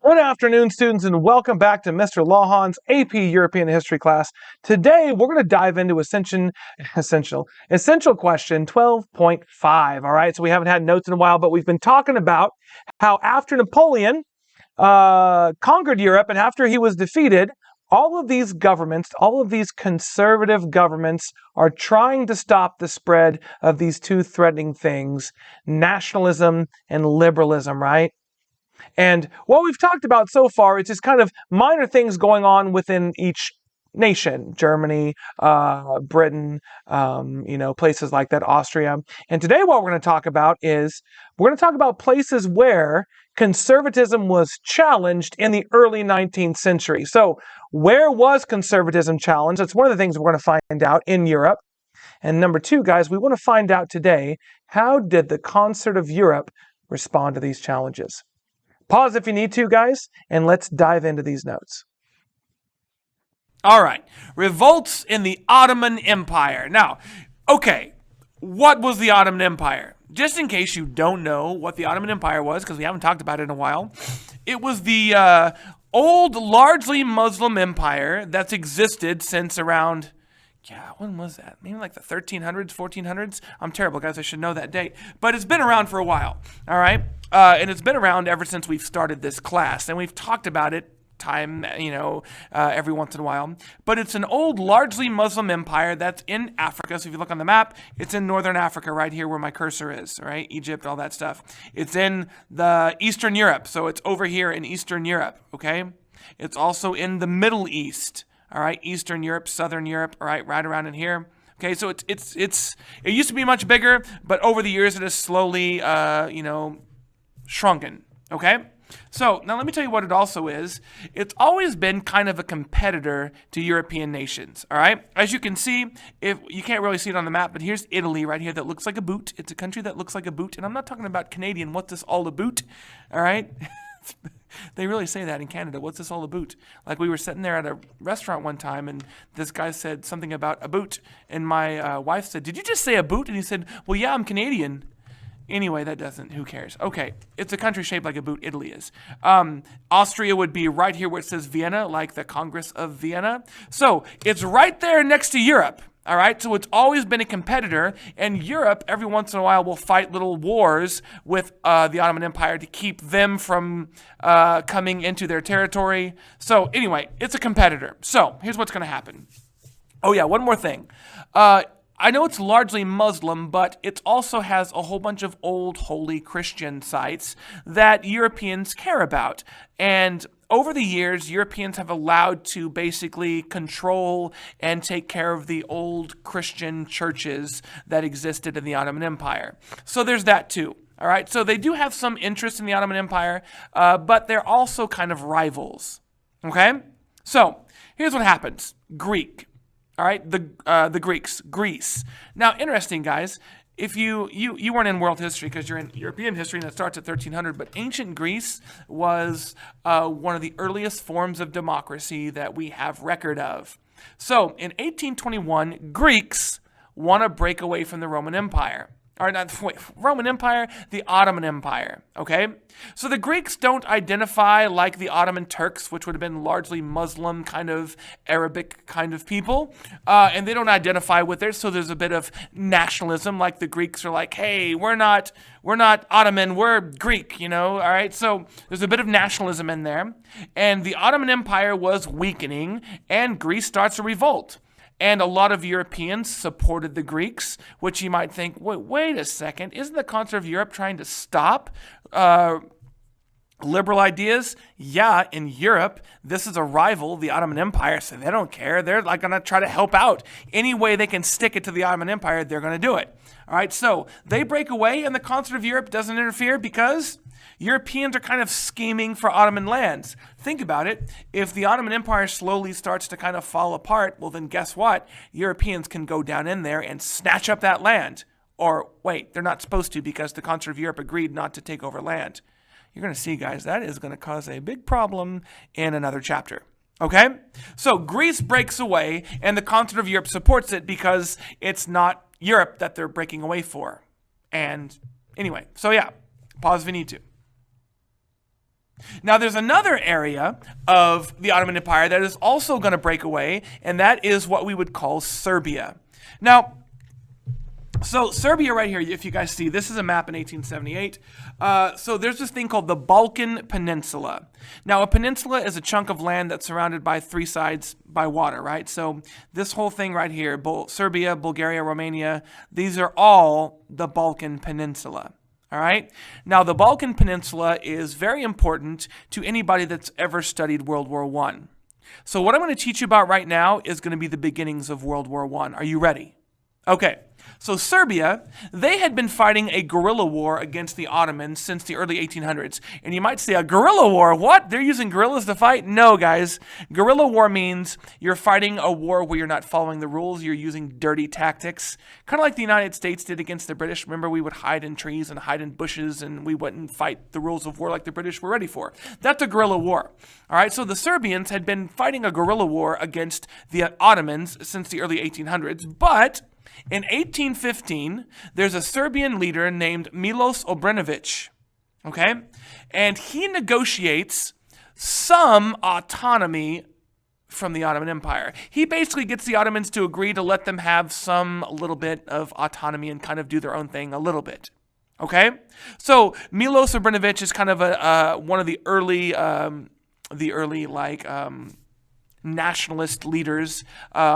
Good afternoon, students, and welcome back to Mr. Lawhon's AP European History class. Today, we're going to dive into essential question 12.5. All right, so we haven't had notes in a while, but we've been talking about how after Napoleon conquered Europe and after he was defeated, all of these governments, all of these conservative governments are trying to stop the spread of these two threatening things, nationalism and liberalism, right? And what we've talked about so far is just kind of minor things going on within each nation, Germany, Britain, places like that, Austria. And today what we're going to talk about is we're going to talk about places where conservatism was challenged in the early 19th century. So where was conservatism challenged? That's one of the things we're going to find out in Europe. And number two, guys, we want to find out today, how did the concert of Europe respond to these challenges? Pause if you need to, guys, and let's dive into these notes. All right. Revolts in the Ottoman Empire. Now, okay, what was the Ottoman Empire? Just in case you don't know what the Ottoman Empire was, because we haven't talked about it in a while, it was the old, largely Muslim empire that's existed since around... when was that? Maybe like the 1300s, 1400s? I'm terrible, guys. I should know that date. But it's been around for a while, all right? And it's been around ever since we've started this class. And we've talked about it every once in a while. But it's an old, largely Muslim empire that's in Africa. So if you look on the map, it's in northern Africa right here where my cursor is, right? Egypt, all that stuff. It's in the Eastern Europe. So it's over here in Eastern Europe, okay? It's also in the Middle East. All right, Eastern Europe, Southern Europe, all right around in here. Okay, so it used to be much bigger, but over the years it has slowly, shrunken. Okay, so now let me tell you what it also is. It's always been kind of a competitor to European nations. All right, as you can see, if you can't really see it on the map, but here's Italy right here that looks like a boot. It's a country that looks like a boot, and I'm not talking about Canadian. What's this all about? All right. They really say that in Canada. What's this all about? Like we were sitting there at a restaurant one time and this guy said something about a boot. And my wife said, "Did you just say a boot?" And he said, "Well, yeah, I'm Canadian." Anyway, who cares? Okay, it's a country shaped like a boot, Italy is. Austria would be right here where it says Vienna, like the Congress of Vienna. So it's right there next to Europe. All right, so it's always been a competitor, and Europe every once in a while will fight little wars with the Ottoman Empire to keep them from coming into their territory. So anyway, it's a competitor. So here's what's going to happen. Oh yeah, one more thing. I know it's largely Muslim, but it also has a whole bunch of old holy Christian sites that Europeans care about. And over the years, Europeans have allowed to basically control and take care of the old Christian churches that existed in the Ottoman Empire. So there's that too. All right, so they do have some interest in the Ottoman Empire, but they're also kind of rivals. Okay, so here's what happens. Greek. All right, the Greeks, Greece. Now, interesting, guys. If you weren't in world history because you're in European history and it starts at 1300, but ancient Greece was one of the earliest forms of democracy that we have record of. So in 1821, Greeks want to break away from the Roman Empire. Or not, Roman Empire, the Ottoman Empire, okay? So the Greeks don't identify like the Ottoman Turks, which would have been largely Muslim, kind of Arabic kind of people, and they don't identify with it, so there's a bit of nationalism, like the Greeks are like, hey, we're not Ottoman, we're Greek, all right? So there's a bit of nationalism in there, and the Ottoman Empire was weakening, and Greece starts a revolt. And a lot of Europeans supported the Greeks, which you might think, wait a second, isn't the concert of Europe trying to stop liberal ideas? Yeah, in Europe, this is a rival, the Ottoman Empire, so they don't care. They're like going to try to help out. Any way they can stick it to the Ottoman Empire, they're going to do it. All right, so they break away, and the concert of Europe doesn't interfere because Europeans are kind of scheming for Ottoman lands. Think about it. If the Ottoman Empire slowly starts to kind of fall apart, well, then guess what? Europeans can go down in there and snatch up that land. Or wait, they're not supposed to because the concert of Europe agreed not to take over land. You're going to see, guys, that is going to cause a big problem in another chapter. Okay? So Greece breaks away, and the concert of Europe supports it because it's not Europe that they're breaking away for. And anyway, so yeah, pause if you need to. Now, there's another area of the Ottoman Empire that is also going to break away, and that is what we would call Serbia. Now, so Serbia right here, if you guys see, this is a map in 1878. So there's this thing called the Balkan Peninsula. Now, a peninsula is a chunk of land that's surrounded by three sides by water, right? So this whole thing right here, Serbia, Bulgaria, Romania, these are all the Balkan Peninsula. All right. Now, the Balkan Peninsula is very important to anybody that's ever studied World War I. So what I'm going to teach you about right now is going to be the beginnings of World War I. Are you ready? Okay. So Serbia, they had been fighting a guerrilla war against the Ottomans since the early 1800s. And you might say, a guerrilla war? What? They're using guerrillas to fight? No, guys. Guerrilla war means you're fighting a war where you're not following the rules. You're using dirty tactics. Kind of like the United States did against the British. Remember, we would hide in trees and hide in bushes, and we wouldn't fight the rules of war like the British were ready for. That's a guerrilla war. All right, so the Serbians had been fighting a guerrilla war against the Ottomans since the early 1800s, but in 1815, there's a Serbian leader named Milos Obrenović, okay? And he negotiates some autonomy from the Ottoman Empire. He basically gets the Ottomans to agree to let them have some little bit of autonomy and kind of do their own thing a little bit, okay? So Milos Obrenović is kind of one of the early nationalist leaders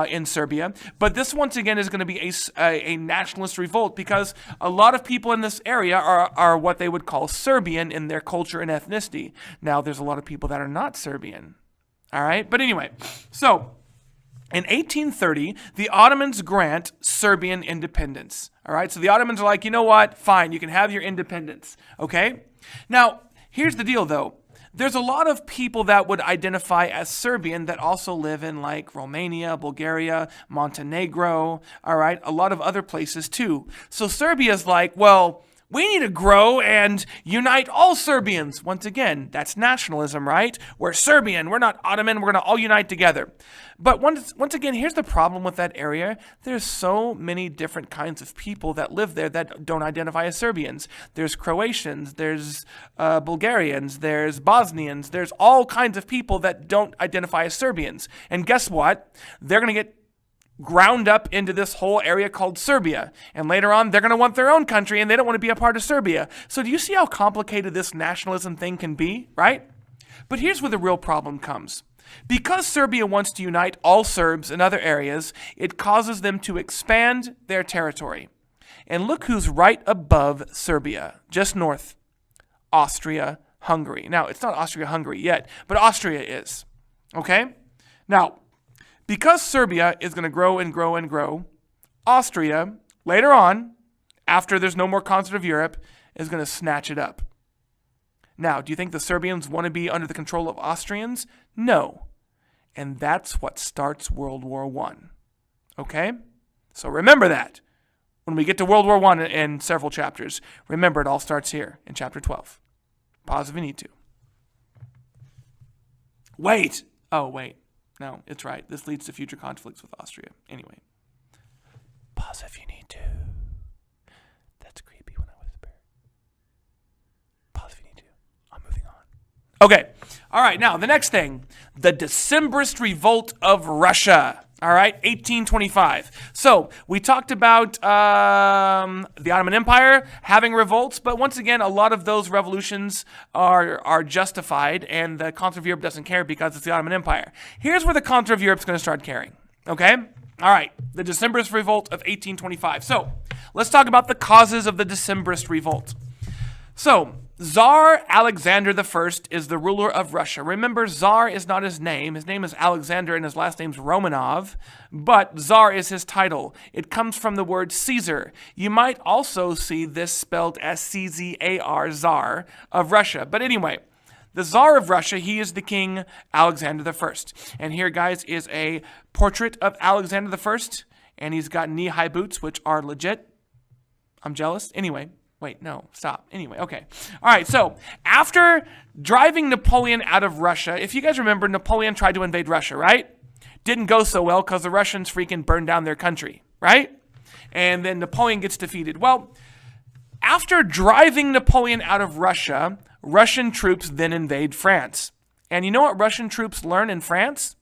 in Serbia. But this, once again, is going to be a nationalist revolt because a lot of people in this area are what they would call Serbian in their culture and ethnicity. Now, there's a lot of people that are not Serbian. All right? But anyway, so in 1830, the Ottomans grant Serbian independence. All right? So the Ottomans are like, you know what? Fine, you can have your independence. Okay? Now, here's the deal, though. There's a lot of people that would identify as Serbian that also live in like Romania, Bulgaria, Montenegro, all right, a lot of other places too. So Serbia's like, well, we need to grow and unite all Serbians. Once again, that's nationalism, right? We're Serbian, we're not Ottoman, we're going to all unite together. But once again, here's the problem with that area. There's so many different kinds of people that live there that don't identify as Serbians. There's Croatians, there's Bulgarians, there's Bosnians, there's all kinds of people that don't identify as Serbians. And guess what? They're going to get ground up into this whole area called Serbia. And later on, they're going to want their own country and they don't want to be a part of Serbia. So do you see how complicated this nationalism thing can be, right? But here's where the real problem comes. Because Serbia wants to unite all Serbs in other areas, it causes them to expand their territory. And look who's right above Serbia, just north. Austria-Hungary. Now, it's not Austria-Hungary yet, but Austria is. Okay? Now, because Serbia is going to grow and grow and grow, Austria, later on, after there's no more conservative Europe, is going to snatch it up. Now, do you think the Serbians want to be under the control of Austrians? No. And that's what starts World War I. Okay? So remember that. When we get to World War I in several chapters, remember it all starts here in chapter 12. Pause if you need to. Wait. Oh, wait. No, it's right. This leads to future conflicts with Austria. Anyway. Pause if you need to. That's creepy when I whisper. Pause if you need to. I'm moving on. Okay. All right. Now, the next thing. The Decembrist Revolt of Russia. All right. 1825. So, we talked about the Ottoman Empire having revolts, but once again, a lot of those revolutions are justified, and the Conservative Europe doesn't care because it's the Ottoman Empire. Here's where the Conservative Europe's going to start caring. Okay? All right. The Decembrist Revolt of 1825. So, let's talk about the causes of the Decembrist Revolt. So, Tsar Alexander I is the ruler of Russia. Remember, Tsar is not his name. His name is Alexander and his last name's Romanov, but Tsar is his title. It comes from the word Caesar. You might also see this spelled as C-Z-A-R, Tsar of Russia. But anyway, the Tsar of Russia, he is the King Alexander I. And here, guys, is a portrait of Alexander I, and he's got knee-high boots, which are legit. I'm jealous. Anyway. Wait, no, stop. Anyway, okay. All right, so after driving Napoleon out of Russia, if you guys remember, Napoleon tried to invade Russia, right? Didn't go so well because the Russians freaking burned down their country, right? And then Napoleon gets defeated. Well, After driving Napoleon out of Russia, Russian troops then invade France. And you know what Russian troops learn in France?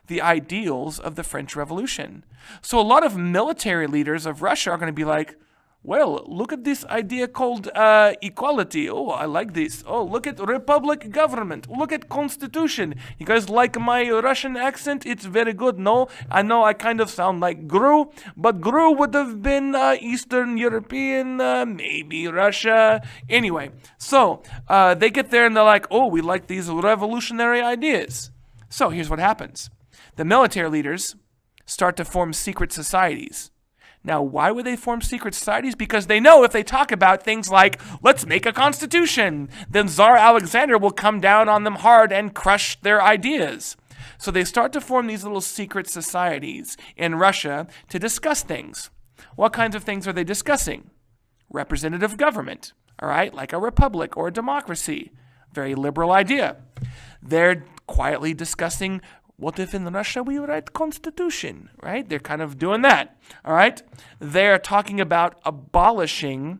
The ideals of the French Revolution. So a lot of military leaders of Russia are going to be like, well, look at this idea called equality. Oh, I like this. Oh, look at republic government. Look at constitution. You guys like my Russian accent? It's very good. No, I know I kind of sound like Gru, but Gru would have been Eastern European, maybe Russia. Anyway, so they get there and they're like, oh, we like these revolutionary ideas. So here's what happens. The military leaders start to form secret societies. Now, why would they form secret societies? Because they know if they talk about things like, let's make a constitution, then Tsar Alexander will come down on them hard and crush their ideas. So they start to form these little secret societies in Russia to discuss things. What kinds of things are they discussing? Representative government, all right, like a republic or a democracy. Very liberal idea. They're quietly discussing, what if in Russia we write constitution, right? They're kind of doing that, all right? They're talking about abolishing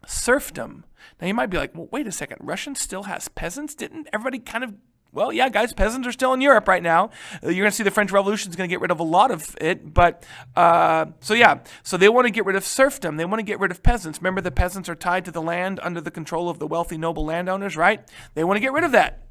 serfdom. Now you might be like, well, wait a second, Russia still has peasants? Didn't everybody kind of, well, yeah, guys, peasants are still in Europe right now. You're going to see the French Revolution is going to get rid of a lot of it, but, so they want to get rid of serfdom. They want to get rid of peasants. Remember, the peasants are tied to the land under the control of the wealthy noble landowners, right? They want to get rid of that.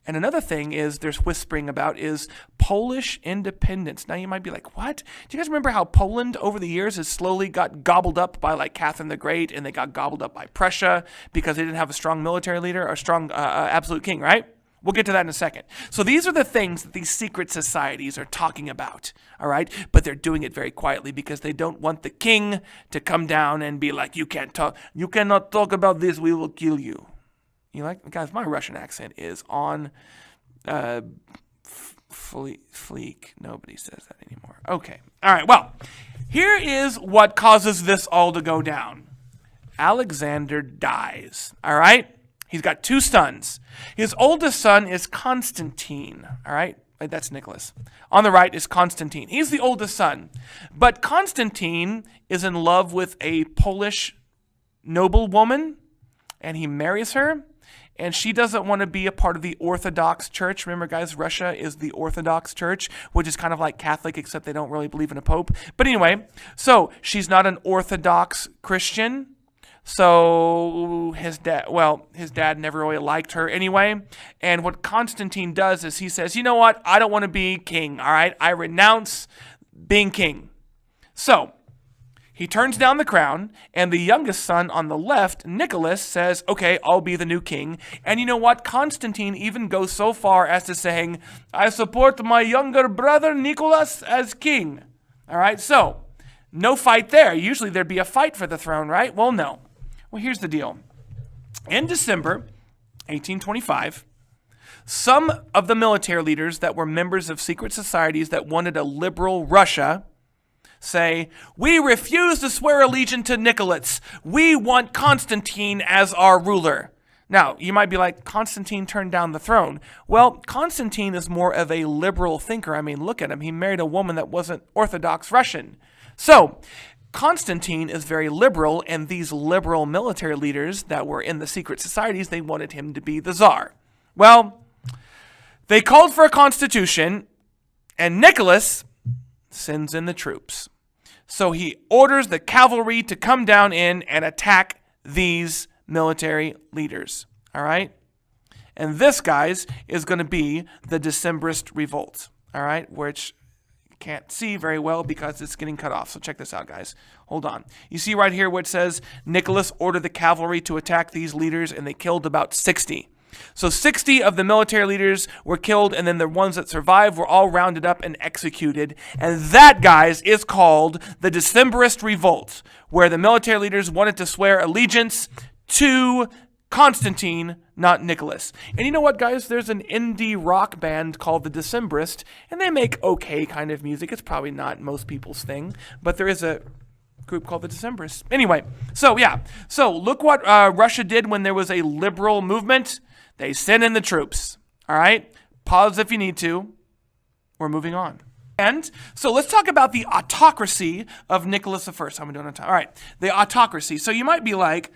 And another thing is there's whispering about is Polish independence. Now you might be like, what? Do you guys remember how Poland over the years has slowly got gobbled up by like Catherine the Great, and they got gobbled up by Prussia because they didn't have a strong military leader or a strong absolute king, right? We'll get to that in a second. So these are the things that these secret societies are talking about, all right? But they're doing it very quietly because they don't want the king to come down and be like, you cannot talk about this, we will kill you. You like, guys, my Russian accent is on fleek. Nobody says that anymore. Okay. All right. Well, here is what causes this all to go down. Alexander dies. All right. He's got 2 sons. His oldest son is Constantine. All right. That's Nicholas. On the right is Constantine. He's the oldest son. But Constantine is in love with a Polish noblewoman, and he marries her. And she doesn't want to be a part of the Orthodox Church. Remember, guys, Russia is the Orthodox Church, which is kind of like Catholic, except they don't really believe in a pope. But anyway, so she's not an Orthodox Christian. So his dad never really liked her anyway. And what Constantine does is he says, you know what? I don't want to be king, all right? I renounce being king. So he turns down the crown, and the youngest son on the left, Nicholas, says, okay, I'll be the new king. And you know what? Constantine even goes so far as to saying, I support my younger brother, Nicholas, as king. All right, so no fight there. Usually there'd be a fight for the throne, right? Well, no. Well, here's the deal. In December 1825, some of the military leaders that were members of secret societies that wanted a liberal Russia say, we refuse to swear allegiance to Nicholas. We want Constantine as our ruler. Now, you might be like, Constantine turned down the throne. Well, Constantine is more of a liberal thinker. I mean, look at him. He married a woman that wasn't Orthodox Russian. So, Constantine is very liberal, and these liberal military leaders that were in the secret societies, they wanted him to be the Tsar. Well, they called for a constitution, and Nicholas sends in the troops. So he orders the cavalry to come down in and attack these military leaders. All right? And this, guys, is going to be the Decembrist revolt. All right? Which you can't see very well because it's getting cut off. So check this out, guys. Hold on. You see right here where it says Nicholas ordered the cavalry to attack these leaders, and they killed about 60. So 60 of the military leaders were killed, and then the ones that survived were all rounded up and executed. And that, guys, is called the Decembrist Revolt, where the military leaders wanted to swear allegiance to Constantine, not Nicholas. And you know what, guys? There's an indie rock band called the Decembrist, and they make okay kind of music. It's probably not most people's thing, but there is a group called the Decembrists. Anyway, so yeah. So look what Russia did when there was a liberal movement. They sent in the troops. All right? Pause if you need to. We're moving on. And so let's talk about the autocracy of Nicholas I. How am I doing on time? All right, the autocracy. So you might be like,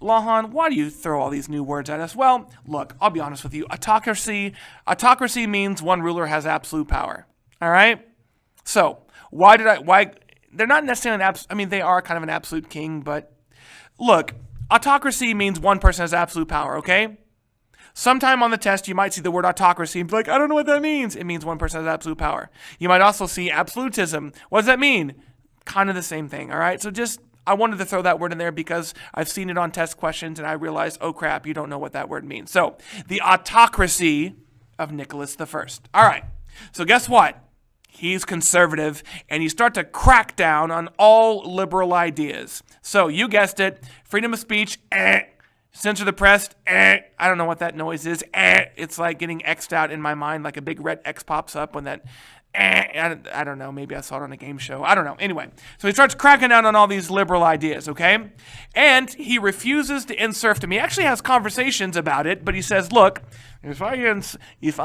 Lahan, why do you throw all these new words at us? Well, look, I'll be honest with you. Autocracy means one ruler has absolute power. All right? So why they're not necessarily they are kind of an absolute king, but look, autocracy means one person has absolute power, okay? Sometime on the test, you might see the word autocracy and be like, I don't know what that means. It means one person has absolute power. You might also see absolutism. What does that mean? Kind of the same thing, all right? So I wanted to throw that word in there because I've seen it on test questions and I realized, oh crap, you don't know what that word means. So, the autocracy of Nicholas I. All right, so guess what? He's conservative, and you start to crack down on all liberal ideas. So, you guessed it, freedom of speech, censor the press, I don't know what that noise is, it's like getting X'd out in my mind, like a big red X pops up when that, I don't know, maybe I saw it on a game show, I don't know. Anyway, so he starts cracking down on all these liberal ideas, okay? And he refuses to end serfdom. He actually has conversations about it, but he says, look, if I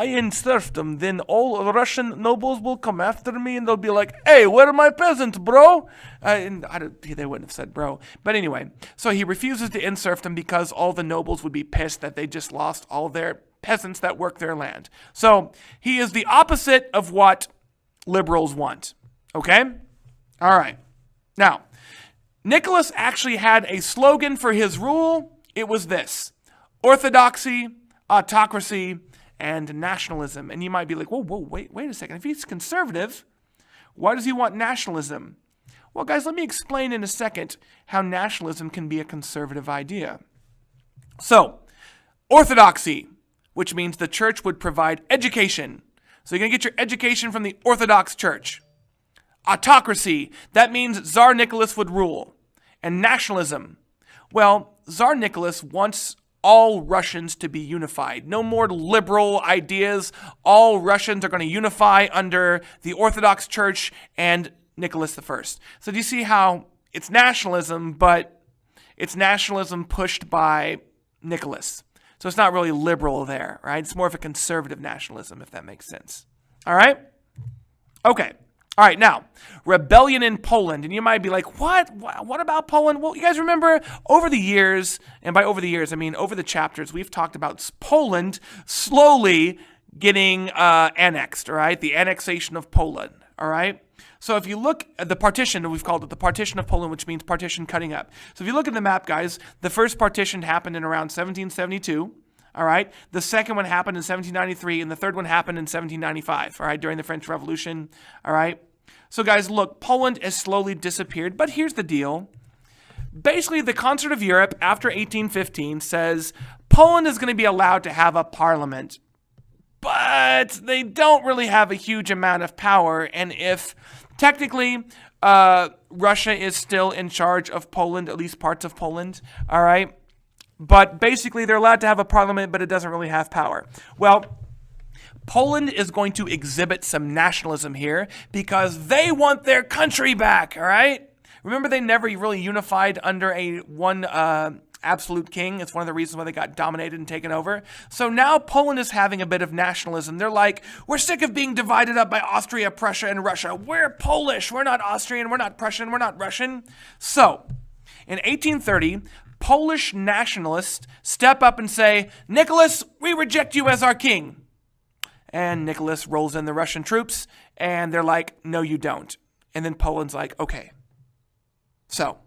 end serfdom, then all Russian nobles will come after me and they'll be like, hey, where are my peasants, bro? And they wouldn't have said bro. But anyway, so he refuses to end serfdom because all the nobles would be pissed that they just lost all their peasants that work their land. So he is the opposite of what liberals want. Okay? All right. Now, Nicholas actually had a slogan for his rule. It was this: orthodoxy, autocracy, and nationalism. And you might be like, whoa, wait a second. If he's conservative, why does he want nationalism? Well, guys, let me explain in a second how nationalism can be a conservative idea. So, orthodoxy, which means the church would provide education. So you're going to get your education from the Orthodox Church. Autocracy, that means Tsar Nicholas would rule. And nationalism, well, Tsar Nicholas wants all Russians to be unified. No more liberal ideas. All Russians are going to unify under the Orthodox Church and Nicholas I. So do you see how it's nationalism, but it's nationalism pushed by Nicholas? So it's not really liberal there, right? It's more of a conservative nationalism, if that makes sense. All right? Okay. All right, now, rebellion in Poland. And you might be like, what? What about Poland? Well, you guys remember over the years, and by over the years, I mean over the chapters, we've talked about Poland slowly getting annexed, all right? The annexation of Poland, all right? So if you look at the partition, we've called it the partition of Poland, which means partition cutting up. So if you look at the map, guys, the first partition happened in around 1772, all right? The second one happened in 1793, and the third one happened in 1795, all right, during the French Revolution, all right? So guys, look, Poland has slowly disappeared, but here's the deal. Basically, the Concert of Europe after 1815 says Poland is going to be allowed to have a parliament, but they don't really have a huge amount of power, and if technically, Russia is still in charge of Poland, at least parts of Poland, all right? But basically, they're allowed to have a parliament, but it doesn't really have power. Well, Poland is going to exhibit some nationalism here because they want their country back, all right? Remember, they never really unified under one absolute king. It's one of the reasons why they got dominated and taken over. So now Poland is having a bit of nationalism. They're like, we're sick of being divided up by Austria, Prussia, and Russia. We're Polish. We're not Austrian. We're not Prussian. We're not Russian. So in 1830, Polish nationalists step up and say, Nicholas, we reject you as our king. And Nicholas rolls in the Russian troops, and they're like, no, you don't. And then Poland's like, okay. So,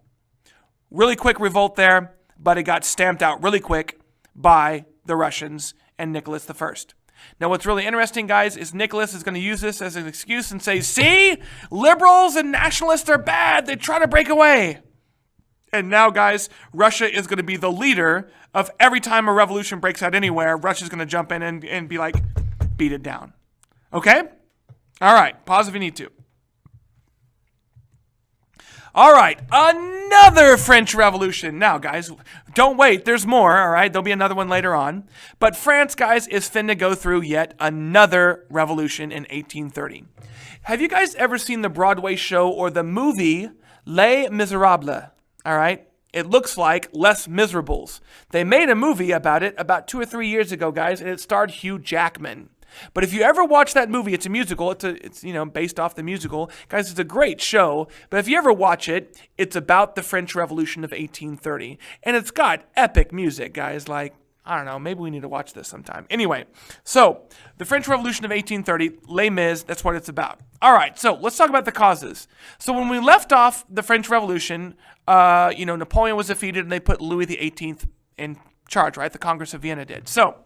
really quick revolt there, but it got stamped out really quick by the Russians and Nicholas I. Now, what's really interesting, guys, is Nicholas is going to use this as an excuse and say, see, liberals and nationalists are bad. They try to break away. And now, guys, Russia is going to be the leader of every time a revolution breaks out anywhere, Russia's going to jump in and be like, beat it down. Okay? All right. Pause if you need to. All right. Another French Revolution. Now, guys, don't wait. There's more. All right? There'll be another one later on. But France, guys, is finna go through yet another revolution in 1830. Have you guys ever seen the Broadway show or the movie Les Miserables? All right? It looks like Les Miserables. They made a movie about it about 2 or 3 years ago, guys, and it starred Hugh Jackman. But if you ever watch that movie, it's a musical. It's based off the musical. Guys, it's a great show. But if you ever watch it, it's about the French Revolution of 1830. And it's got epic music, guys. Like, I don't know, maybe we need to watch this sometime. Anyway, so the French Revolution of 1830, Les Mis, that's what it's about. All right, so let's talk about the causes. So when we left off the French Revolution, Napoleon was defeated and they put Louis XVIII in charge, right? The Congress of Vienna did. So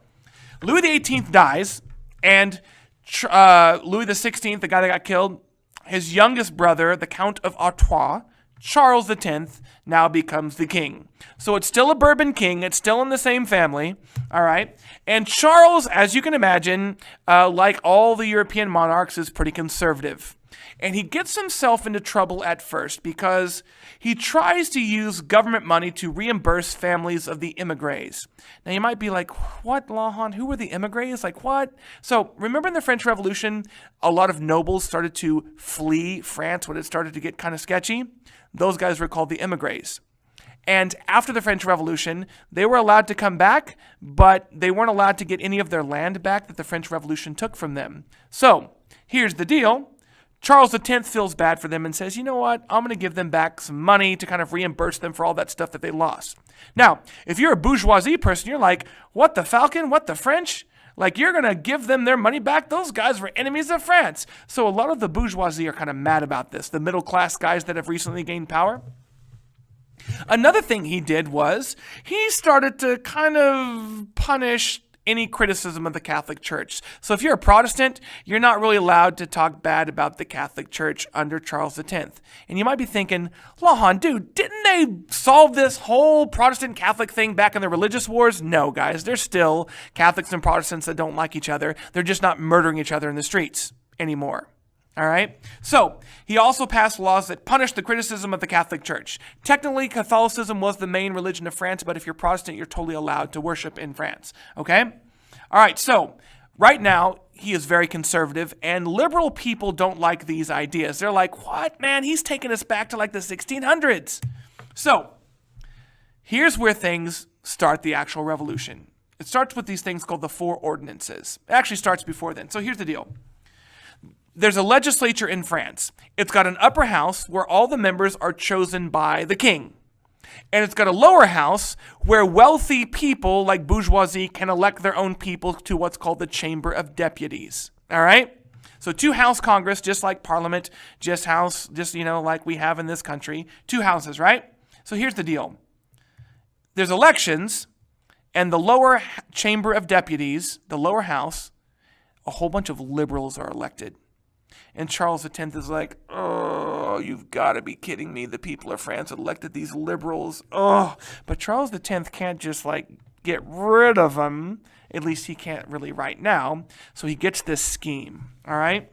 Louis XVIII dies. And Louis XVI, the guy that got killed, his youngest brother, the Count of Artois, Charles X, now becomes the king. So it's still a Bourbon king. It's still in the same family, all right? And Charles, as you can imagine, like all the European monarchs, is pretty conservative. And he gets himself into trouble at first because he tries to use government money to reimburse families of the immigrés. Now, you might be like, what, Lahan? Who were the immigrés? Like, what? So, remember in the French Revolution, a lot of nobles started to flee France when it started to get kind of sketchy? Those guys were called the immigrés. And after the French Revolution, they were allowed to come back, but they weren't allowed to get any of their land back that the French Revolution took from them. So, here's the deal. Charles X feels bad for them and says, you know what, I'm going to give them back some money to kind of reimburse them for all that stuff that they lost. Now, if you're a bourgeoisie person, you're like, what, the Falcon? What, the French? Like, you're going to give them their money back? Those guys were enemies of France. So a lot of the bourgeoisie are kind of mad about this, the middle-class guys that have recently gained power. Another thing he did was he started to kind of punish any criticism of the Catholic Church. So if you're a Protestant, you're not really allowed to talk bad about the Catholic Church under Charles X. And you might be thinking, Lahan, dude, didn't they solve this whole Protestant-Catholic thing back in the religious wars? No, guys, there's still Catholics and Protestants that don't like each other. They're just not murdering each other in the streets anymore. All right? So, he also passed laws that punished the criticism of the Catholic Church. Technically, Catholicism was the main religion of France, but if you're Protestant, you're totally allowed to worship in France. Okay? All right, so, right now, he is very conservative, and liberal people don't like these ideas. They're like, what, man? He's taking us back to like the 1600s. So, here's where things start the actual revolution. It starts with these things called the Four Ordinances. It actually starts before then. So, here's the deal. There's a legislature in France. It's got an upper house where all the members are chosen by the king. And it's got a lower house where wealthy people like bourgeoisie can elect their own people to what's called the Chamber of Deputies. All right? So 2-house Congress, just like Parliament, just like we have in this country. 2 houses, right? So here's the deal. There's elections, and the lower Chamber of Deputies, the lower house, a whole bunch of liberals are elected. And Charles X is like, oh, you've got to be kidding me. The people of France elected these liberals. Oh, but Charles X can't just get rid of them. At least he can't really right now. So he gets this scheme, all right?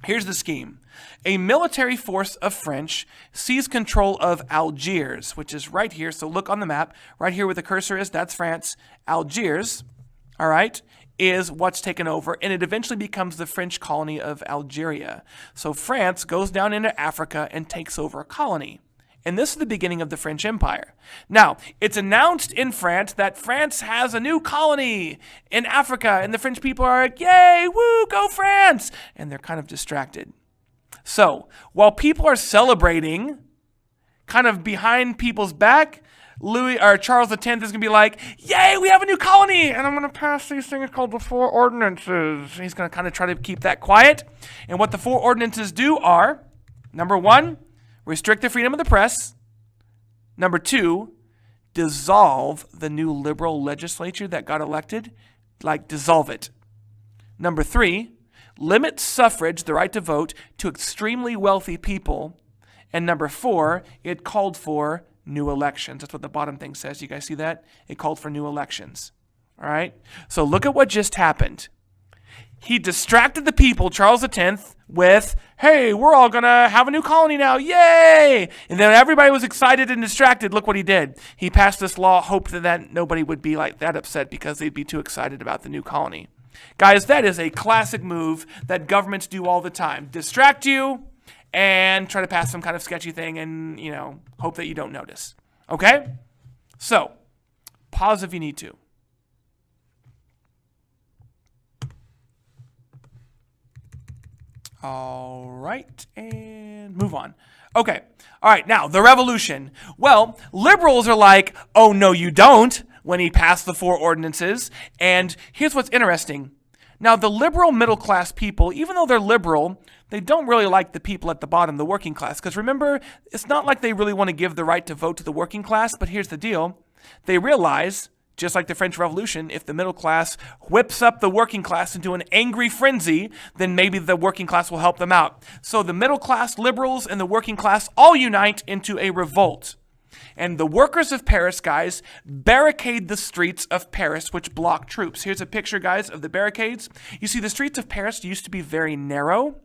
Here's the scheme. A military force of French seized control of Algiers, which is right here. So look on the map. Right here where the cursor is, that's France. Algiers, all right, is what's taken over, and it eventually becomes the French colony of Algeria. So France goes down into Africa and takes over a colony. And this is the beginning of the French Empire. Now, it's announced in France that France has a new colony in Africa, and the French people are like, yay, woo, go France! And they're kind of distracted. So, while people are celebrating, kind of behind people's back, Charles X is going to be like, yay, we have a new colony, and I'm going to pass these things called the Four Ordinances. He's going to kind of try to keep that quiet. And what the Four Ordinances do are, number 1, restrict the freedom of the press. Number 2, dissolve the new liberal legislature that got elected, dissolve it. Number 3, limit suffrage, the right to vote, to extremely wealthy people. And number 4, it called for new elections. That's what the bottom thing says. You guys see that? It called for new elections. All right? So look at what just happened. He distracted the people, Charles X, with, hey, we're all going to have a new colony now. Yay! And then everybody was excited and distracted. Look what he did. He passed this law, hoped that nobody would be that upset because they'd be too excited about the new colony. Guys, that is a classic move that governments do all the time. Distract you and try to pass some kind of sketchy thing and, hope that you don't notice. Okay? So, pause if you need to. All right, and move on. Okay, all right, now the revolution. Well, liberals are like, oh, no, you don't, when he passed the 4 ordinances. And here's what's interesting. Now, the liberal middle class people, even though they're liberal, they don't really like the people at the bottom, the working class. Because remember, it's not like they really want to give the right to vote to the working class, but here's the deal. They realize, just like the French Revolution, if the middle class whips up the working class into an angry frenzy, then maybe the working class will help them out. So the middle class, liberals, and the working class all unite into a revolt. And the workers of Paris, guys, barricade the streets of Paris, which block troops. Here's a picture, guys, of the barricades. You see, the streets of Paris used to be very narrow.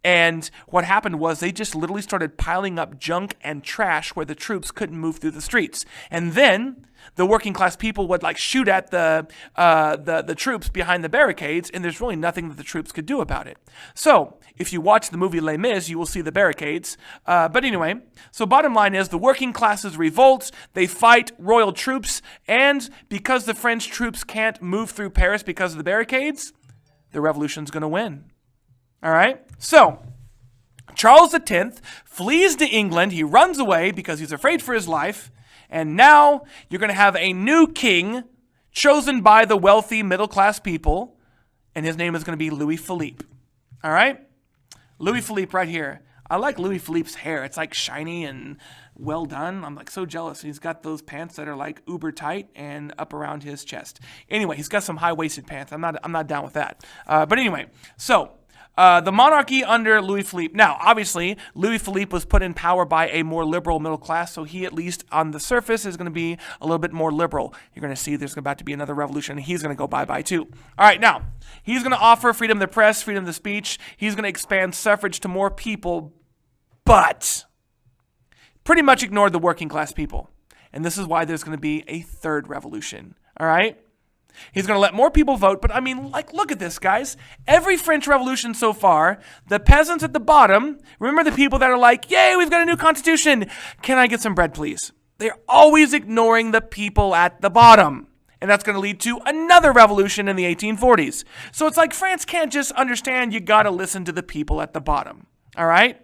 And what happened was they just literally started piling up junk and trash where the troops couldn't move through the streets. And then the working class people would shoot at the troops behind the barricades, and there's really nothing that the troops could do about it. So if you watch the movie Les Mis, you will see the barricades. But anyway, so bottom line is the working classes revolt, they fight royal troops, and because the French troops can't move through Paris because of the barricades, the revolution's going to win. All right? So Charles X flees to England. He runs away because he's afraid for his life. And now you're going to have a new king chosen by the wealthy middle-class people, and his name is going to be Louis Philippe. All right? Louis Philippe right here. I like Louis Philippe's hair. It's shiny and well done. I'm so jealous. He's got those pants that are uber tight and up around his chest. Anyway, he's got some high-waisted pants. I'm not down with that. But anyway, so the monarchy under Louis Philippe. Now, obviously, Louis Philippe was put in power by a more liberal middle class, so he, at least on the surface, is going to be a little bit more liberal. You're going to see there's about to be another revolution, and he's going to go bye-bye too. All right, now, he's going to offer freedom of the press, freedom of the speech. He's going to expand suffrage to more people, but pretty much ignored the working class people. And this is why there's going to be a third revolution, all right? He's going to let more people vote, but look at this, guys. Every French Revolution so far, the peasants at the bottom, remember the people that are yay, we've got a new constitution. Can I get some bread, please? They're always ignoring the people at the bottom. And that's going to lead to another revolution in the 1840s. So it's France can't just understand you got to listen to the people at the bottom. All right?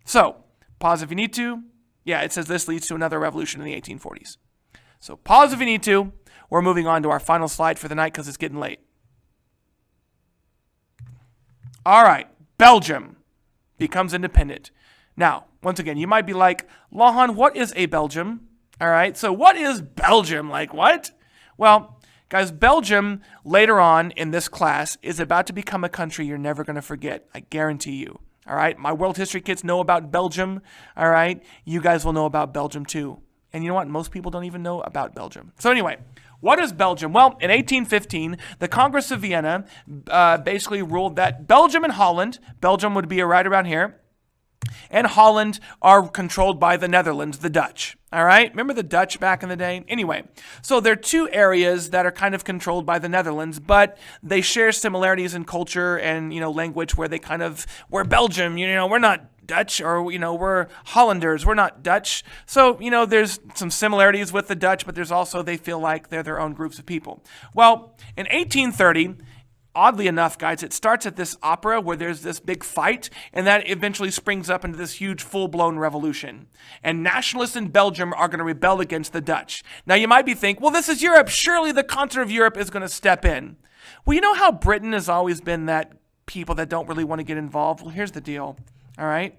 So, pause if you need to. Yeah, it says this leads to another revolution in the 1840s. So pause if you need to. We're moving on to our final slide for the night because it's getting late. All right, Belgium becomes independent. Now, once again, you might be like, Lahan, what is a Belgium? All right, so what is Belgium? What? Well, guys, Belgium later on in this class is about to become a country you're never going to forget. I guarantee you. All right, my world history kids know about Belgium. All right, you guys will know about Belgium too. And you know what? Most people don't even know about Belgium. So anyway, what is Belgium? Well, in 1815, the Congress of Vienna basically ruled that Belgium and Holland, Belgium would be right around here, and Holland are controlled by the Netherlands, the Dutch. All right? Remember the Dutch back in the day? Anyway, so there are two areas that are kind of controlled by the Netherlands, but they share similarities in culture and, language where we're Belgium, we're not Dutch, or, we're Hollanders, we're not Dutch. So, there's some similarities with the Dutch, but there's also, they feel like they're their own groups of people. Well, in 1830, oddly enough, guys, it starts at this opera where there's this big fight, and that eventually springs up into this huge full-blown revolution. And nationalists in Belgium are going to rebel against the Dutch. Now, you might be thinking, well, this is Europe. Surely the continent of Europe is going to step in. Well, you know how Britain has always been that people that don't really want to get involved? Well, here's the deal. All right.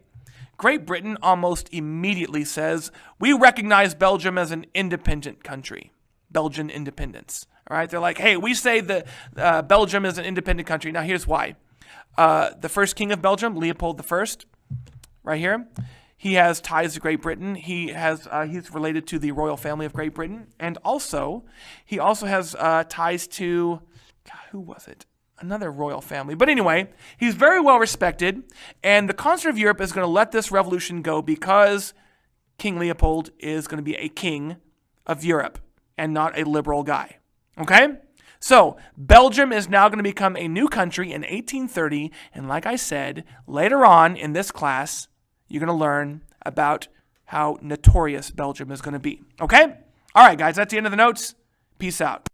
Great Britain almost immediately says, we recognize Belgium as an independent country. Belgian independence. All right. They're like, hey, we say that Belgium is an independent country. Now, here's why. The first king of Belgium, Leopold I, right here, he has ties to Great Britain. He's related to the royal family of Great Britain. And he also has ties to, who was it? Another royal family. But anyway, he's very well respected, and the continent of Europe is going to let this revolution go because King Leopold is going to be a king of Europe and not a liberal guy. Okay? So, Belgium is now going to become a new country in 1830, and like I said, later on in this class, you're going to learn about how notorious Belgium is going to be. Okay? All right, guys, that's the end of the notes. Peace out.